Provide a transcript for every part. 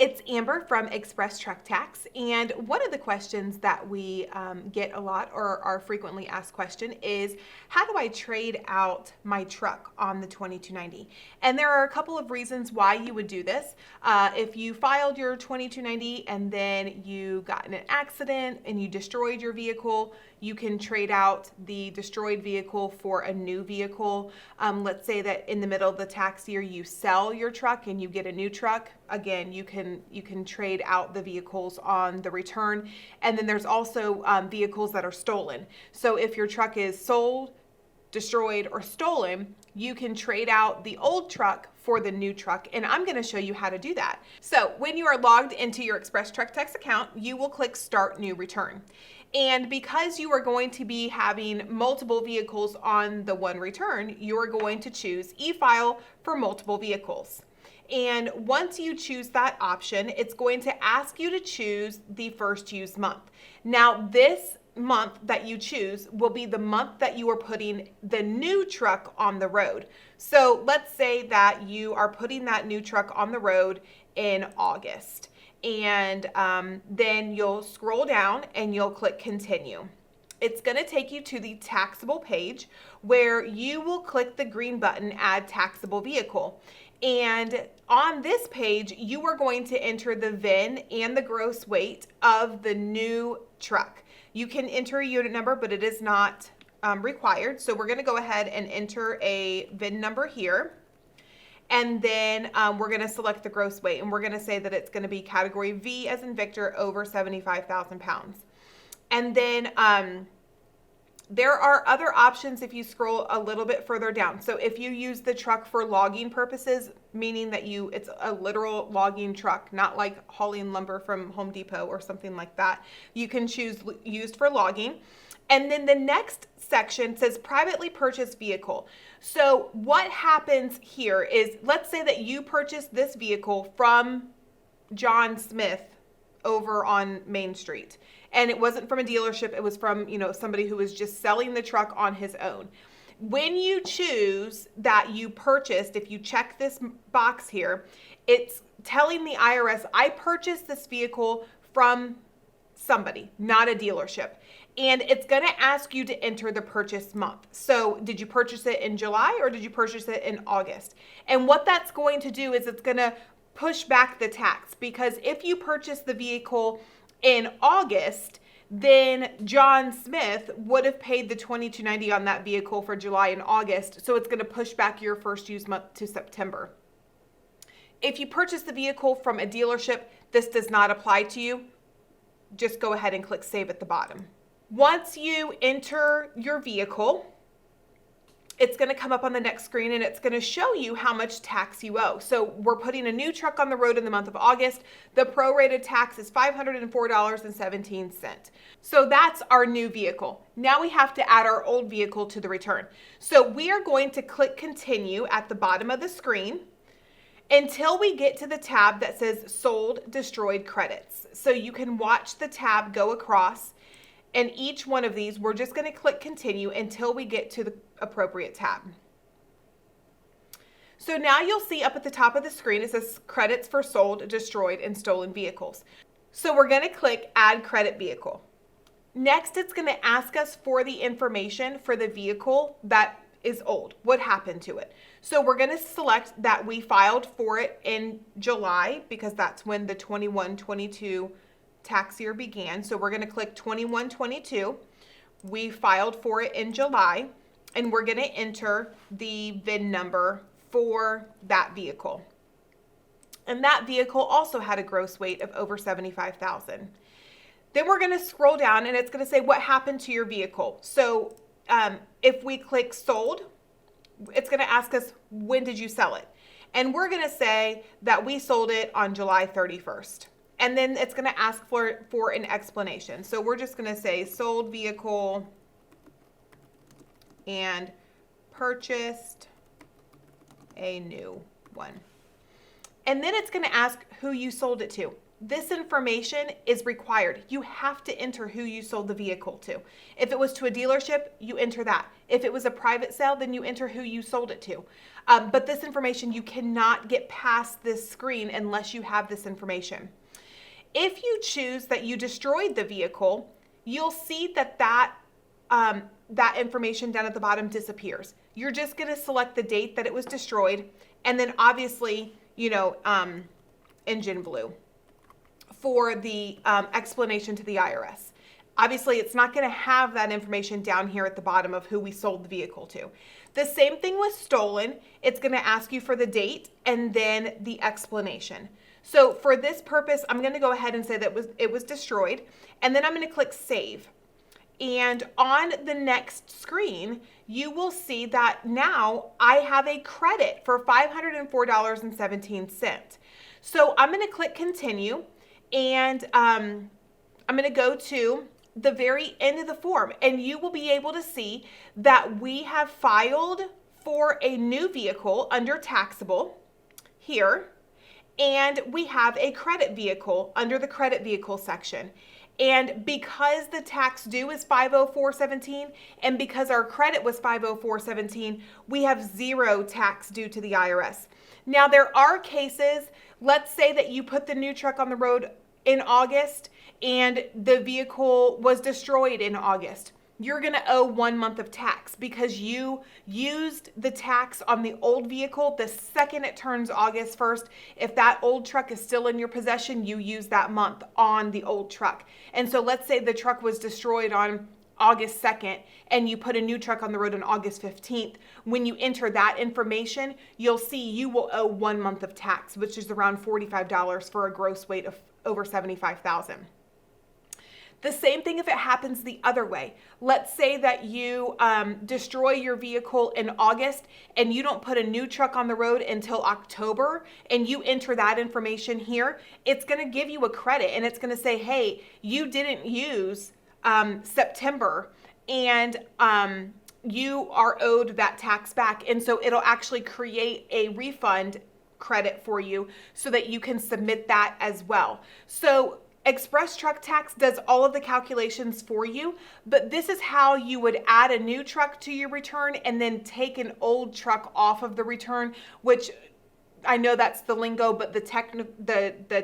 it's Amber from ExpressTruckTax, and one of the questions that we get a lot, or our frequently asked question, is how do I trade out my truck on the 2290? And there are a couple of reasons why you would do this. If you filed your 2290 and then you got in an accident and you destroyed your vehicle, you can trade out the destroyed vehicle for a new vehicle. Let's say that in the middle of the tax year you sell your truck and you get a new truck. Again, you can trade out the vehicles on the return. And then there's also vehicles that are stolen. So if your truck is sold, destroyed, or stolen, you can trade out the old truck for the new truck, and I'm going to show you how to do that. So when you are logged into your ExpressTruckTax account, you will click Start New Return. And because you are going to be having multiple vehicles on the one return, you're going to choose e-file for multiple vehicles. And once you choose that option, it's going to ask you to choose the first used month. Now, this month that you choose will be the month that you are putting the new truck on the road. So let's say that you are putting that new truck on the road in August. And then you'll scroll down and you'll click Continue. It's going to take you to the taxable page where you will click the green button, Add Taxable Vehicle. And on this page, you are going to enter the VIN and the gross weight of the new truck. You can enter a unit number, but it is not required. So we're going to go ahead and enter a VIN number here. And then we're going to select the gross weight, and we're going to say that it's going to be category V as in Victor, over 75,000 pounds. And then there are other options if you scroll a little bit further down. So if you use the truck for logging purposes, meaning that it's a literal logging truck, not like hauling lumber from Home Depot or something like that, you can choose used for logging. And then the next section says privately purchased vehicle. So what happens here is, let's say that you purchased this vehicle from John Smith over on Main Street. And it wasn't from a dealership, it was from, somebody who was just selling the truck on his own. When you choose that you purchased, if you check this box here, it's telling the IRS, I purchased this vehicle from somebody, not a dealership. And it's going to ask you to enter the purchase month. So did you purchase it in July or did you purchase it in August? And what that's going to do is it's going to push back the tax, because if you purchase the vehicle in August, then John Smith would have paid the $22.90 on that vehicle for July and August. So it's going to push back your first use month to September. If you purchase the vehicle from a dealership, this does not apply to you. Just go ahead and click Save at the bottom. Once you enter your vehicle, it's going to come up on the next screen and it's going to show you how much tax you owe. So we're putting a new truck on the road in the month of August. The prorated tax is $504.17. So that's our new vehicle. Now we have to add our old vehicle to the return. So we are going to click Continue at the bottom of the screen until we get to the tab that says Sold Destroyed Credits. So you can watch the tab go across. And each one of these, we're just going to click Continue until we get to the appropriate tab. So now you'll see up at the top of the screen, it says Credits for Sold, Destroyed, and Stolen Vehicles. So we're going to click Add Credit Vehicle. Next, it's going to ask us for the information for the vehicle that is old. What happened to it? So we're going to select that we filed for it in July, because that's when the 21-22 tax year began. So we're going to click 21-22. We filed for it in July, and we're going to enter the VIN number for that vehicle. And that vehicle also had a gross weight of over 75,000. Then we're going to scroll down and it's going to say what happened to your vehicle. So if we click Sold, it's going to ask us, when did you sell it? And we're going to say that we sold it on July 31st. And then it's going to ask for an explanation. So we're just going to say sold vehicle and purchased a new one. And then it's going to ask who you sold it to. this information is required. You have to enter who you sold the vehicle to. If it was to a dealership, you enter that. If it was a private sale, then you enter who you sold it to. But this information, you cannot get past this screen unless you have this information. If you choose that you destroyed the vehicle, you'll see that information down at the bottom disappears. You're just going to select the date that it was destroyed, and then obviously, engine blue for the explanation to the IRS. Obviously, it's not going to have that information down here at the bottom of who we sold the vehicle to. The same thing with stolen. It's going to ask you for the date and then the explanation. So for this purpose, I'm going to go ahead and say that it was destroyed, and then I'm going to click Save. And on the next screen, you will see that now I have a credit for $504.17. So I'm going to click Continue, and I'm going to go to the very end of the form, and you will be able to see that we have filed for a new vehicle under taxable here, and we have a credit vehicle under the credit vehicle section. And because the tax due is $504.17 and because our credit was $504.17, we have zero tax due to the IRS. Now, there are cases, let's say that you put the new truck on the road in August and the vehicle was destroyed in August. You're going to owe 1 month of tax because you used the tax on the old vehicle the second it turns August 1st. If that old truck is still in your possession, you use that month on the old truck. And so let's say the truck was destroyed on August 2nd and you put a new truck on the road on August 15th. When you enter that information, you'll see you will owe 1 month of tax, which is around $45 for a gross weight of over 75,000. The same thing if it happens the other way. Let's say that you destroy your vehicle in August and you don't put a new truck on the road until October and you enter that information here. It's going to give you a credit and it's going to say, hey, you didn't use September and you are owed that tax back. And so it'll actually create a refund credit for you so that you can submit that as well. So ExpressTruckTax does all of the calculations for you, but this is how you would add a new truck to your return and then take an old truck off of the return, which I know that's the lingo, but the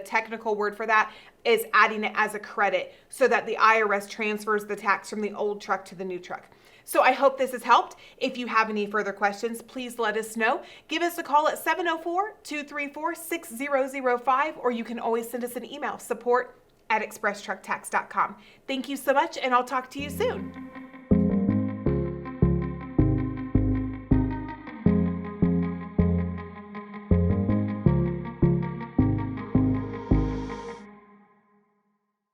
technical word for that is adding it as a credit so that the IRS transfers the tax from the old truck to the new truck. So I hope this has helped. If you have any further questions, please let us know. Give us a call at 704-234-6005, or you can always send us an email, support@expresstrucktax.com. Thank you so much, and I'll talk to you soon.